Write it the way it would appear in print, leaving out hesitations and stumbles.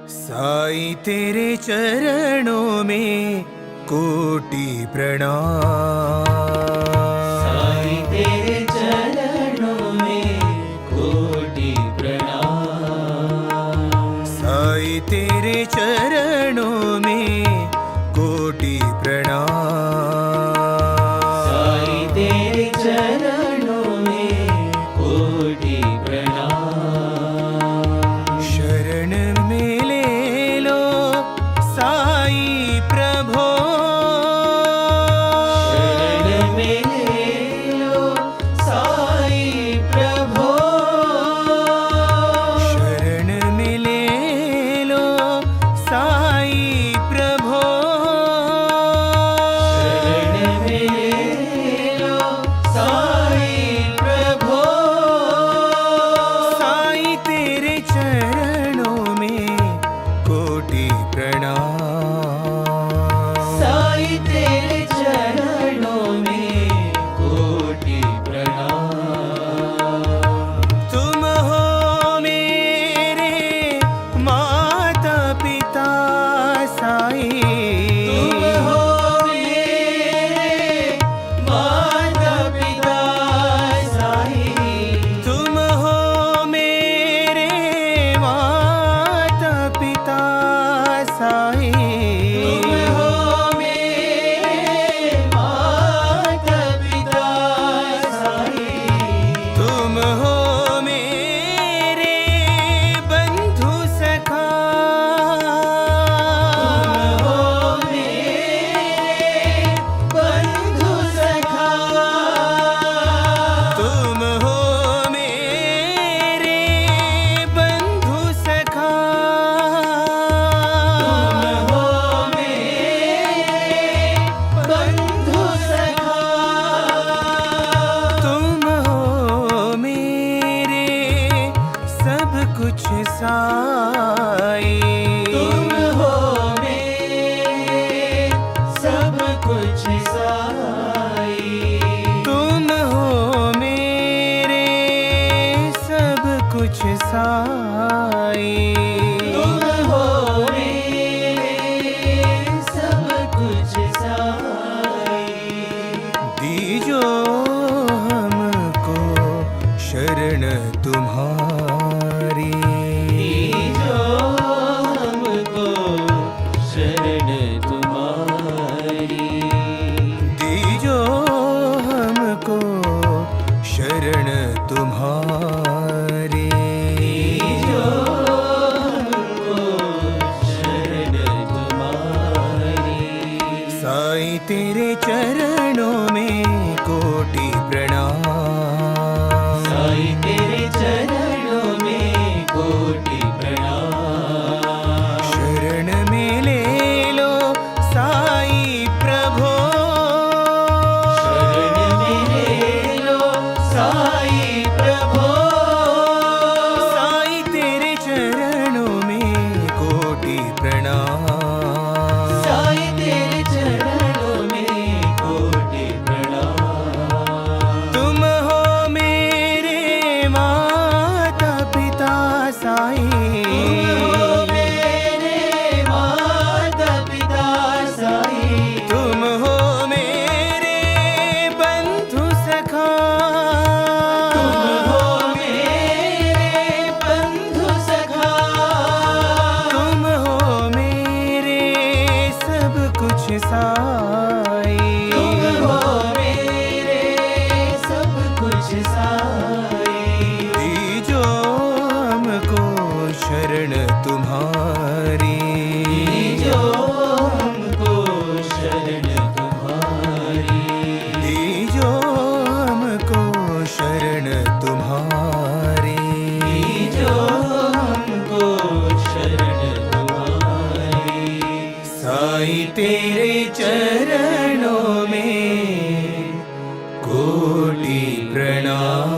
साईं तेरे चरणों में कोटि प्रणाम। साईं तेरे चरणों में कोटि प्रणाम। साईं तेरे चरणों में कोटि प्रणाम। साईं तेरे चरणों में कोटि प्रणाम। शरण में ले लो साईं प्रभो। शरण में ले लो साईं प्रभो। शरण में ले लो साईं प्रभो। शरण में ले लो साईं प्रभो। साईं तेरे चरणों में कोटि प्रणाम। साईं तेरे चरणों में कोटि प्रणाम। तुम हो मेरे माता पिता साईं। तुम हो मेरे माता पिता साईं। तुम हो मेरे माता पिता साईं। तुम हो मेरे माता पिता साईं। तुम हो मेरे बंधु सखा। तुम हो मेरे बंधु सखा। तुम हो मेरे बंधु सखा। तुम हो मेरे बंधु सखा। तुम हो मेरे सब कुछ साईं। तुम हो मेरे सब कुछ साईं। तुम हो मेरे सब कुछ साईं। तुम हो मेरे सब कुछ साईं। दीजो हमको शरण तुम्हारी। दीजो हमको शरण तुम्हारी। दीजो हमको शरण तुम्हारी। दीजो हमको शरण तुम्हारी। साईं तेरे चरणों में कोटि प्रणाम। साईं तेरे चरणों में कोटि प्रणाम। शरण में ले लो साईं प्रभो। शरण में ले लो साईं प्रभो। साईं तेरे चरणों में कोटि प्रणाम। साईं तेरे चरणों में कोटि प्रणाम। तुम हो मेरे माता पिता साईं। तुम हो मेरे माता पिता साईं। तुम हो मेरे बंधु सखा। तुम हो मेरे बंधु सखा। तुम हो मेरे सब कुछ साईं। तुम हो मेरे सब कुछ साईं। दीजो हमको शरण तुम्हारी। दीजो हमको शरण तुम्हारी। दीजो हमको शरण तुम्हारी। दीजो हमको शरण तुम्हारी। साईं तेरे चरणों में कोटि प्रणाम।